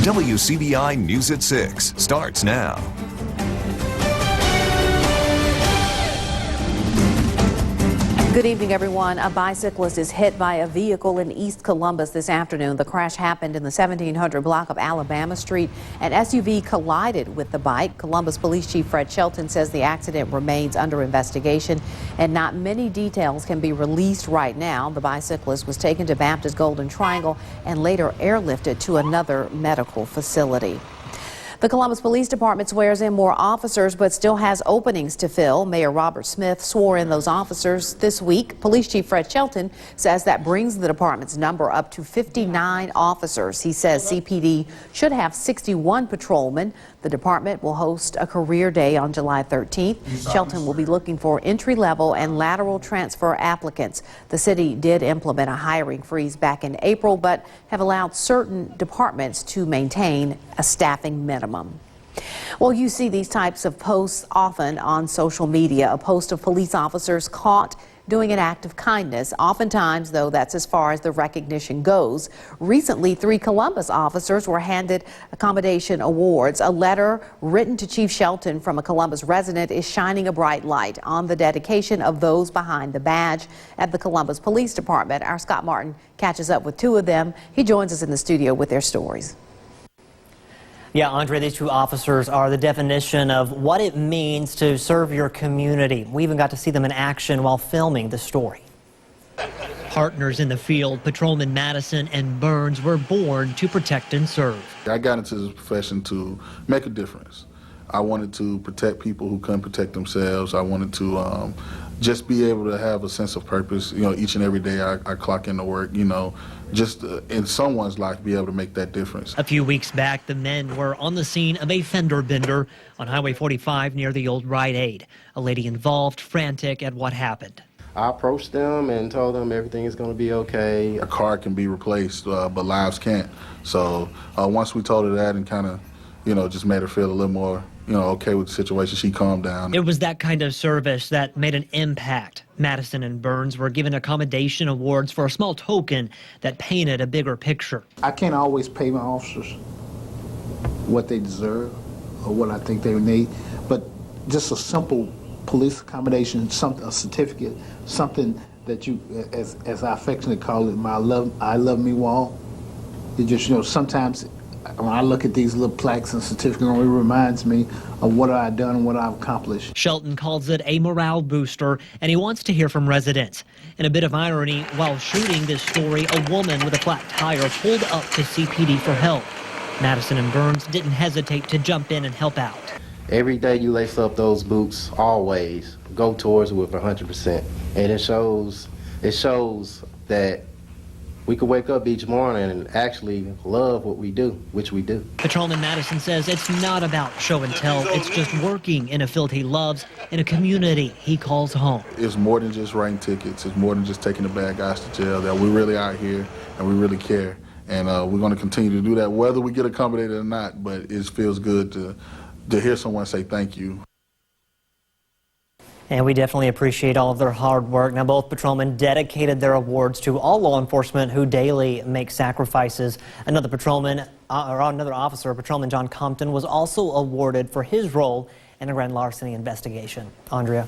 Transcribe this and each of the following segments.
WCBI News at 6 starts now. Good evening, everyone. A bicyclist is hit by a vehicle in East Columbus this afternoon. The crash happened in the 1700 block of Alabama Street. An SUV collided with the bike. Columbus Police Chief Fred Shelton says the accident remains under investigation and not many details can be released right now. The bicyclist was taken to Baptist Golden Triangle and later airlifted to another medical facility. The Columbus Police Department swears in more officers but still has openings to fill. Mayor Robert Smith swore in those officers this week. Police Chief Fred Shelton says that brings the department's number up to 59 officers. He says CPD should have 61 patrolmen. The department will host a career day on July 13th. Shelton will be looking for entry-level and lateral transfer applicants. The city did implement a hiring freeze back in April, but have allowed certain departments to maintain a staffing minimum. Well, you see these types of posts often on social media. A post of police officers caught doing an act of kindness. Oftentimes, though, that's as far as the recognition goes. Recently, 3 Columbus officers were handed accommodation awards. A letter written to Chief Shelton from a Columbus resident is shining a bright light on the dedication of those behind the badge at the Columbus Police Department. Our Scott Martin catches up with 2 of them. He joins us in the studio with their stories. Yeah, Andre, these 2 officers are the definition of what it means to serve your community. We even got to see them in action while filming the story. Partners in the field, Patrolman Madison and Burns were born to protect and serve. I got into this profession to make a difference. I wanted to protect people who couldn't protect themselves. I wanted to just be able to have a sense of purpose. You know, each and every day I clock into work, you know, just in someone's life be able to make that difference. A few weeks back, the men were on the scene of a fender bender on Highway 45 near the old Rite Aid. A lady involved, frantic at what happened. I approached them and told them everything is going to be okay. A car can be replaced, but lives can't. So once we told her that and kind of, you know, just made her feel a little more, you know, okay with the situation, she calmed down. It was that kind of service that made an impact. Madison and Burns were given accommodation awards for a small token that painted a bigger picture. I can't always pay my officers what they deserve or what I think they need, but just a simple police accommodation, a certificate, something that you, as I affectionately call it, my I love me wall. It just, you know, sometimes when I look at these little plaques and certificates, it reminds me of what I've done and what I've accomplished. Shelton calls it a morale booster, and he wants to hear from residents. In a bit of irony, while shooting this story, a woman with a flat tire pulled up to CPD for help. Madison and Burns didn't hesitate to jump in and help out. Every day you lace up those boots, always go towards it with 100%. And it shows that we could wake up each morning and actually love what we do, which we do. Patrolman Madison says it's not about show and tell. It's just working in a field he loves, in a community he calls home. It's more than just writing tickets. It's more than just taking the bad guys to jail. That we really out here and we really care. And we're going to continue to do that, whether we get accommodated or not. But it feels good to hear someone say thank you. And we definitely appreciate all of their hard work. Now, both patrolmen dedicated their awards to all law enforcement who daily make sacrifices. Another officer, Patrolman John Compton, was also awarded for his role in a grand larceny investigation. Andrea.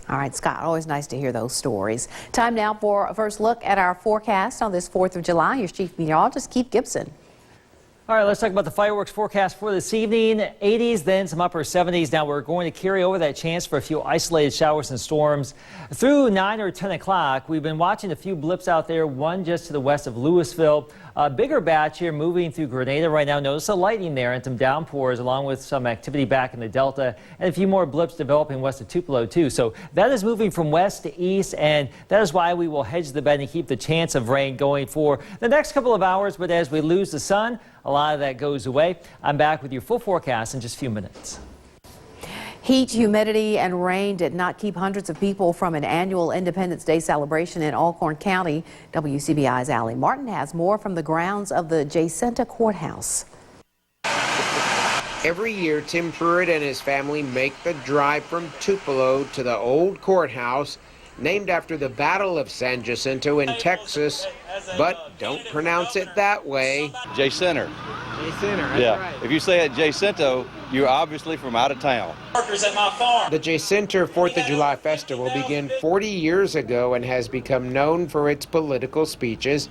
All right, Scott, always nice to hear those stories. Time now for a first look at our forecast on this 4th of July. Here's Chief Meteorologist Keith Gibson. All right, let's talk about the fireworks forecast for this evening. 80s, then some upper 70s. Now we're going to carry over that chance for a few isolated showers and storms through 9 or 10 o'clock. We've been watching a few blips out there, one just to the west of Louisville. A bigger batch here moving through Grenada right now. Notice the lightning there and some downpours along with some activity back in the Delta and a few more blips developing west of Tupelo too. So that is moving from west to east, and that is why we will hedge the bet and keep the chance of rain going for the next couple of hours. But as we lose the sun, a lot of that goes away. I'm back with your full forecast in just a few minutes. Heat, humidity, and rain did not keep hundreds of people from an annual Independence Day celebration in Alcorn County. WCBI's Allie Martin has more from the grounds of the Jacinta Courthouse. Every year, Tim Pruitt and his family make the drive from Tupelo to the old courthouse named after the Battle of San Jacinto in Texas, but don't pronounce it that way. J-Center. J-Center, that's Yeah. right. If you say it Jacinto, you're obviously from out of town. The J-Center 4th of July Festival began 40 years ago and has become known for its political speeches.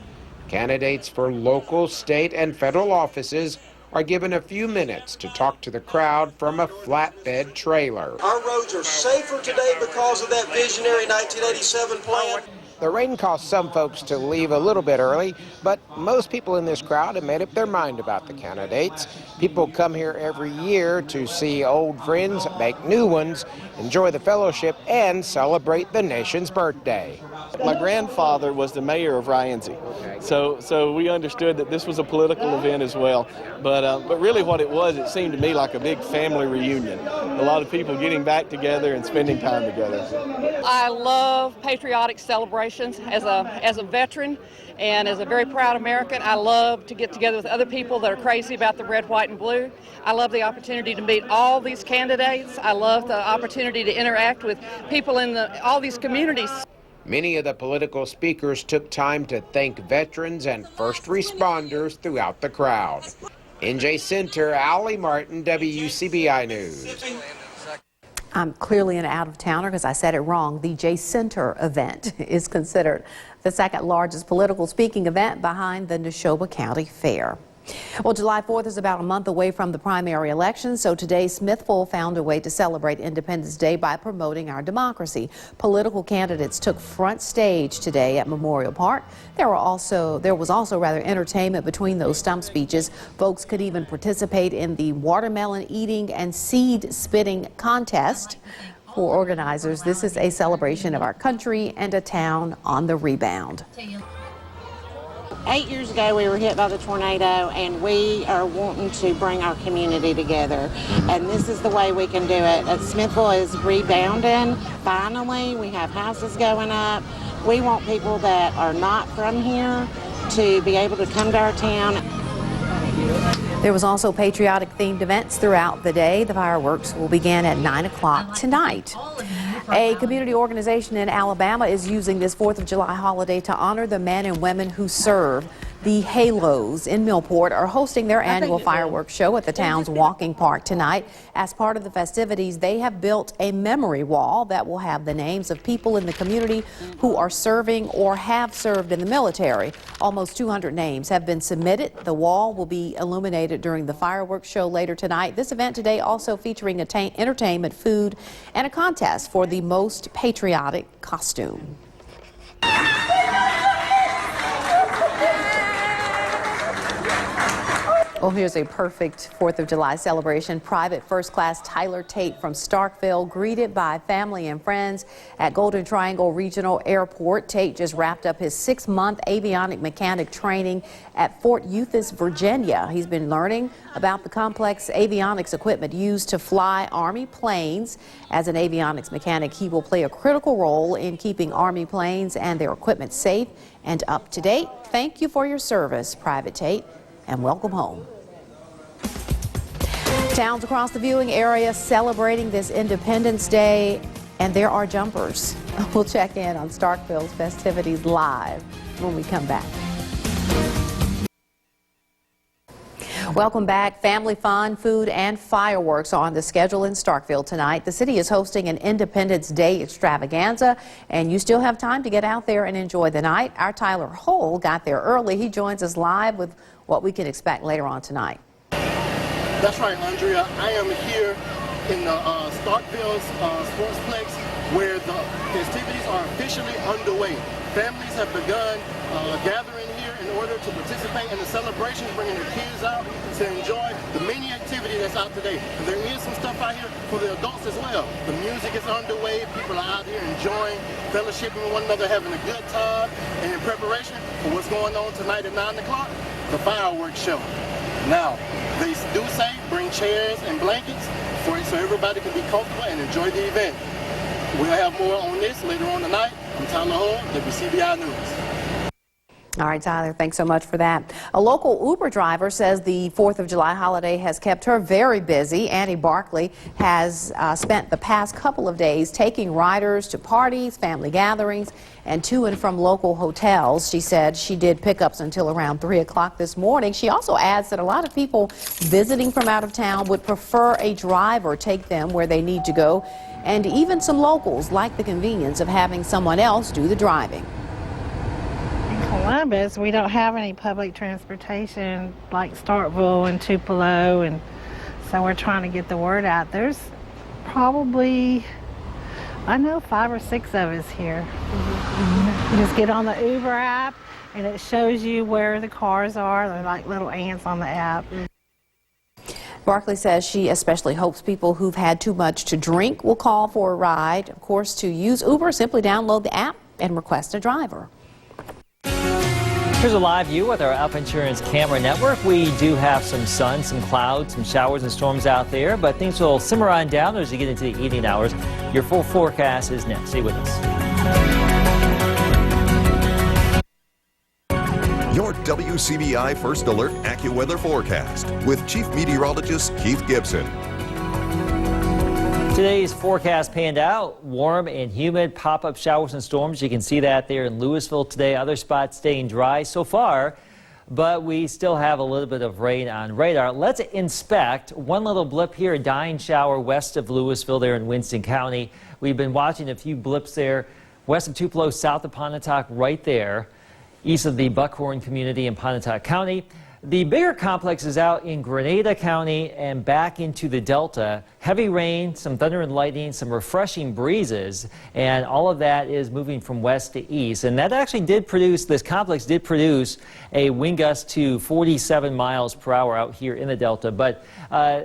Candidates for local, state, and federal offices are given a few minutes to talk to the crowd from a flatbed trailer. Our roads are safer today because of that visionary 1987 plan. The rain caused some folks to leave a little bit early, but most people in this crowd have made up their mind about the candidates. People come here every year to see old friends, make new ones, enjoy the fellowship, and celebrate the nation's birthday. My grandfather was the mayor of Rienzi, so we understood that this was a political event as well. But really what it was, it seemed to me like a big family reunion. A lot of people getting back together and spending time together. I love patriotic celebrations. As a veteran and as a very proud American, I love to get together with other people that are crazy about the red, white, and blue. I love the opportunity to meet all these candidates. I love the opportunity to interact with people in all these communities. Many of the political speakers took time to thank veterans and first responders throughout the crowd. In J-Center, Allie Martin, WCBI News. I'm clearly an out-of-towner because I said it wrong. The J-Center event is considered the second largest political speaking event behind the Neshoba County Fair. Well, July 4th is about a month away from the primary election, so today Smithville found a way to celebrate Independence Day by promoting our democracy. Political candidates took front stage today at Memorial Park. There was also entertainment between those stump speeches. Folks could even participate in the watermelon eating and seed spitting contest. For organizers, this is a celebration of our country and a town on the rebound. 8 years ago, we were hit by the tornado, and we are wanting to bring our community together. And this is the way we can do it. Smithville is rebounding. Finally, we have houses going up. We want people that are not from here to be able to come to our town. There was also patriotic-themed events throughout the day. The fireworks will begin at 9 o'clock tonight. A community organization in Alabama is using this 4th of July holiday to honor the men and women who serve. The Halos in Millport are hosting their annual fireworks show at the town's walking park tonight. As part of the festivities, they have built a memory wall that will have the names of people in the community who are serving or have served in the military. Almost 200 names have been submitted. The wall will be illuminated during the fireworks show later tonight. This event today also featuring entertainment, food, and a contest for the most patriotic costume. Well, here's a perfect 4th of July celebration. Private First Class Tyler Tate from Starkville greeted by family and friends at Golden Triangle Regional Airport. Tate just wrapped up his 6-month avionic mechanic training at Fort Eustis, Virginia. He's been learning about the complex avionics equipment used to fly Army planes. As an avionics mechanic, he will play a critical role in keeping Army planes and their equipment safe and up to date. Thank you for your service, Private Tate, and welcome home. Towns across the viewing area celebrating this Independence Day, and there are jumpers. We'll check in on Starkville's festivities live when we come back. Welcome back. Family fun, food, and fireworks are on the schedule in Starkville tonight. The city is hosting an Independence Day extravaganza, and you still have time to get out there and enjoy the night. Our Tyler Hull got there early. He joins us live with what we can expect later on tonight. That's right, Andrea. I am here in the Starkville Sportsplex, where the festivities are officially underway. Families have begun gathering here in order to participate in the celebrations, bringing their kids out to enjoy the many activities that's out today. And there is some stuff out here for the adults as well. The music is underway. People are out here enjoying, fellowshipping with one another, having a good time, and in preparation for what's going on tonight at 9 o'clock, the fireworks show. Now, they do say bring chairs and blankets so everybody can be comfortable and enjoy the event. We'll have more on this later on tonight. I'm Tyler Hull, WCBI News. All right, Tyler, thanks so much for that. A local Uber driver says the 4th of July holiday has kept her very busy. Annie Barkley has spent the past couple of days taking riders to parties, family gatherings, and to and from local hotels. She said she did pickups until around 3 o'clock this morning. She also adds that a lot of people visiting from out of town would prefer a driver take them where they need to go, and even some locals like the convenience of having someone else do the driving. Columbus, we don't have any public transportation like Starkville and Tupelo, and so we're trying to get the word out. There's probably, I know, 5 or 6 of us here. You just get on the Uber app and it shows you where the cars are. They're like little ants on the app. Barkley says she especially hopes people who've had too much to drink will call for a ride. Of course, to use Uber, simply download the app and request a driver. Here's a live view with our Alpha Insurance camera network. We do have some sun, some clouds, some showers and storms out there, but things will simmer on down as you get into the evening hours. Your full forecast is next. Stay with us. Your WCBI First Alert AccuWeather forecast with Chief Meteorologist Keith Gibson. Today's forecast panned out. Warm and humid pop-up showers and storms. You can see that there in Louisville today. Other spots staying dry so far, but we still have a little bit of rain on radar. Let's inspect one little blip here, a dying shower west of Louisville there in Winston County. We've been watching a few blips there west of Tupelo, south of Pontotoc, right there, east of the Buckhorn community in Pontotoc County. The bigger complex is out in Grenada County and back into the Delta. Heavy rain, some thunder and lightning, some refreshing breezes, and all of that is moving from west to east. And that actually did produce, this complex did produce a wind gust to 47 miles per hour out here in the Delta. But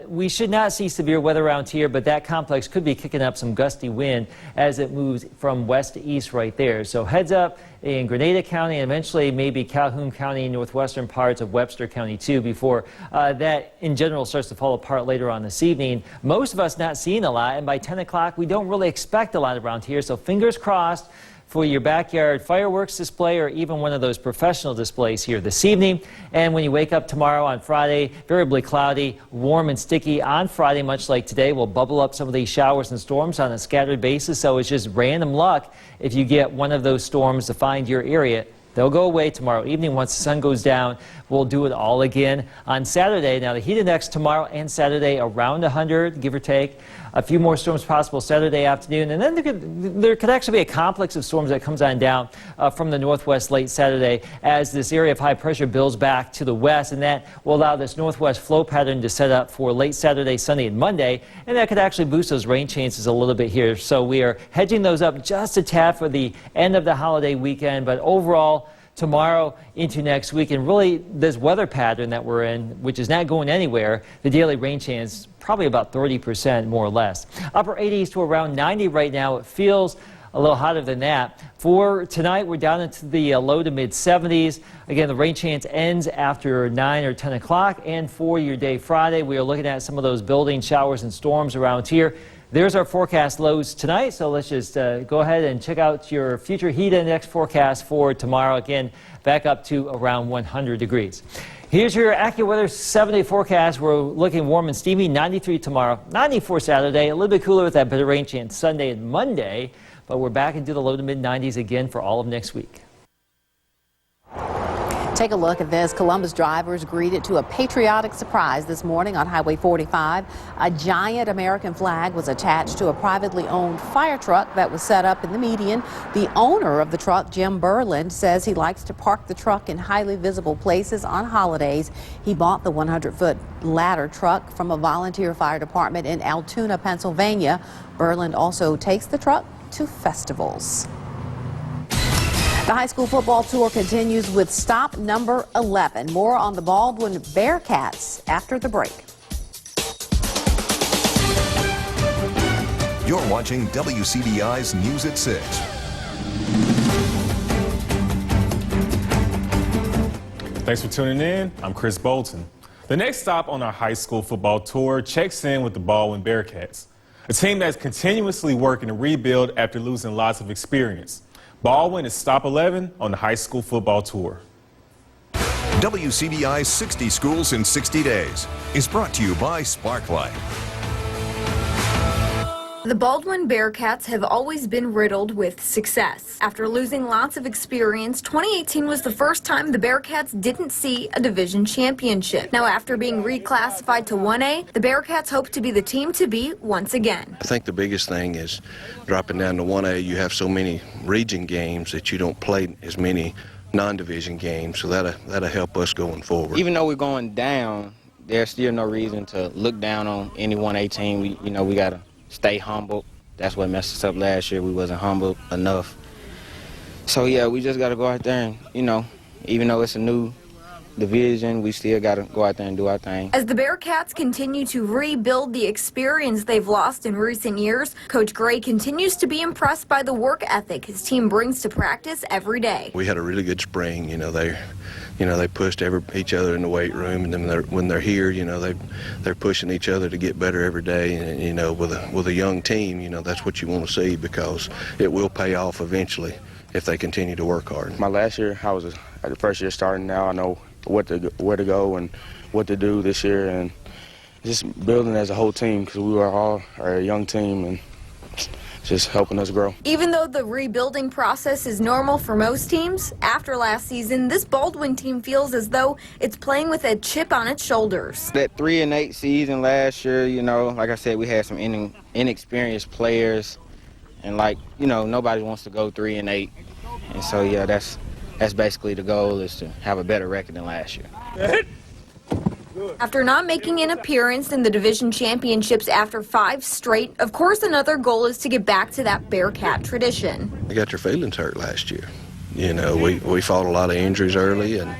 we should not see severe weather around here, but that complex could be kicking up some gusty wind as it moves from west to east right there. So heads up in Grenada County and eventually maybe Calhoun County, northwestern parts of Webster County too, before that in general starts to fall apart later on this evening. Most of us not seeing a lot, and by 10 o'clock we don't really expect a lot around here, so fingers crossed for your backyard fireworks display or even one of those professional displays here this evening. And when you wake up tomorrow on Friday, variably cloudy, warm and sticky on Friday, much like today. We'll bubble up some of these showers and storms on a scattered basis, so it's just random luck if you get one of those storms to find your area. They'll go away tomorrow evening once the sun goes down. We'll do it all again on Saturday. Now, the heat index tomorrow and Saturday around 100, give or take. A few more storms possible Saturday afternoon. And then there could actually be a complex of storms that comes on down from the northwest late Saturday as this area of high pressure builds back to the west. And that will allow this northwest flow pattern to set up for late Saturday, Sunday, and Monday. And that could actually boost those rain chances a little bit here. So we are hedging those up just a tad for the end of the holiday weekend. But overall, tomorrow into next week, and really this weather pattern that we're in, which is not going anywhere, the daily rain chance probably about 30% more or less. Upper 80s to around 90 right now. It feels a little hotter than that. For tonight, we're down into the low to mid 70s. Again, the rain chance ends after 9 or 10 o'clock. And for your day Friday, we are looking at some of those building showers and storms around here. There's our forecast lows tonight, so let's just go ahead and check out your future heat index forecast for tomorrow. Again, back up to around 100 degrees. Here's your AccuWeather 7-day forecast. We're looking warm and steamy, 93 tomorrow, 94 Saturday, a little bit cooler with that bit of rain chance Sunday and Monday, but we're back into the low to mid 90s again for all of next week. Take a look at this. Columbus drivers greeted to a patriotic surprise this morning on Highway 45. A giant American flag was attached to a privately owned fire truck that was set up in the median. The owner of the truck, Jim Berland, says he likes to park the truck in highly visible places on holidays. He bought the 100-foot ladder truck from a volunteer fire department in Altoona, Pennsylvania. Berland also takes the truck to festivals. The high school football tour continues with stop number 11. More on the Baldwin Bearcats after the break. You're watching WCBI's News at 6. Thanks for tuning in. I'm Chris Bolton. The next stop on our high school football tour checks in with the Baldwin Bearcats, a team that's continuously working to rebuild after losing lots of experience. Baldwin is stop 11 on the high school football tour. WCBI's 60 Schools in 60 Days is brought to you by Sparklight. The Baldwin Bearcats have always been riddled with success. After losing lots of experience, 2018 was the first time the Bearcats didn't see a division championship. Now, after being reclassified to 1A, the Bearcats hope to be the team to beat once again. I think the biggest thing is dropping down to 1A. You have so many region games that you don't play as many non-division games, so that'll help us going forward. Even though we're going down, there's still no reason to look down on any 1A team. We got to stay humble. That's what messed us up last year. We wasn't humble enough. So yeah, we just got to go out there and, even though it's a new division, we still got to go out there and do our thing. As the Bearcats continue to rebuild the experience they've lost in recent years, Coach Gray continues to be impressed by the work ethic his team brings to practice every day. We had a really good spring. They pushed each other in the weight room, and then when they're here, they're pushing each other to get better every day. And with a young team, that's what you want to see, because it will pay off eventually if they continue to work hard. My last year, I was the first year starting. Now I know where to go and what to do this year, and just building as a whole team, because we are a young team and just helping us grow. Even though the rebuilding process is normal for most teams, after last season, this Baldwin team feels as though it's playing with a chip on its shoulders. That 3-8 season last year, like I said, we had some inexperienced players, and nobody wants to go 3-8, and so yeah, that's basically the goal, is to have a better record than last year. After not making an appearance in the division championships after 5 straight, of course another goal is to get back to that Bearcat tradition. They got their feelings hurt last year. We fought a lot of injuries early, and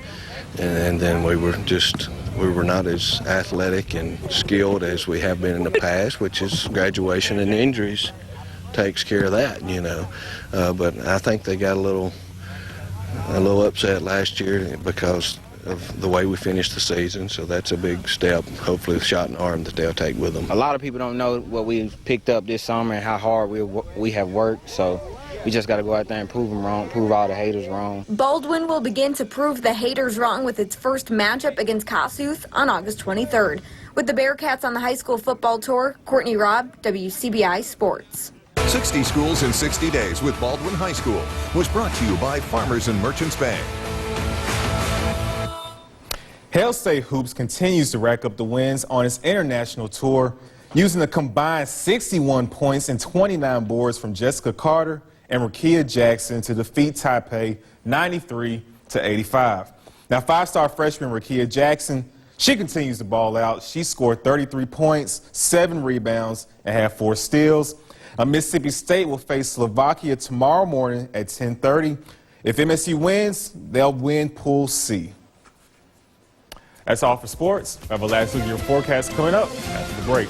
then we were not as athletic and skilled as we have been in the past, which is graduation and injuries takes care of that, But I think they got a little upset last year because of the way we finished the season, so that's a big step, hopefully a shot in the arm that they'll take with them. A lot of people don't know what we picked up this summer and how hard we have worked, so we just got to go out there and prove them wrong, prove all the haters wrong. Baldwin will begin to prove the haters wrong with its first matchup against Kossuth on August 23rd. With the Bearcats on the high school football tour, Courtney Robb, WCBI Sports. 60 Schools in 60 Days with Baldwin High School was brought to you by Farmers and Merchants Bank. Hail State Hoops continues to rack up the wins on its international tour, using a combined 61 points and 29 boards from Jessica Carter and Rakia Jackson to defeat Taipei 93-85. Now, 5-star freshman Rakia Jackson, she continues to ball out. She scored 33 points, 7 rebounds, and had 4 steals. Mississippi State will face Slovakia tomorrow morning at 10:30. If MSU wins, they'll win Pool C. That's all for sports. I have a last look at your forecast coming up after the break.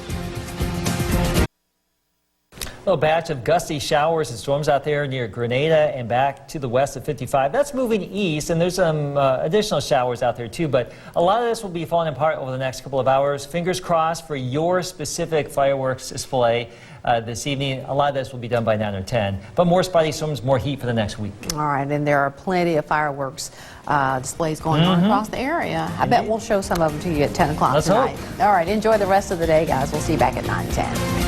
A little batch of gusty showers and storms out there near Grenada and back to the west of 55. That's moving east, and there's some additional showers out there too, but a lot of this will be falling apart over the next couple of hours. Fingers crossed for your specific fireworks display this evening. A lot of this will be done by 9 or 10, but more spotty storms, more heat for the next week. All right, and there are plenty of fireworks displays going on across the area. I bet we'll show some of them to you at 10 o'clock tonight. Hope. All right, enjoy the rest of the day, guys. We'll see you back at 9:10.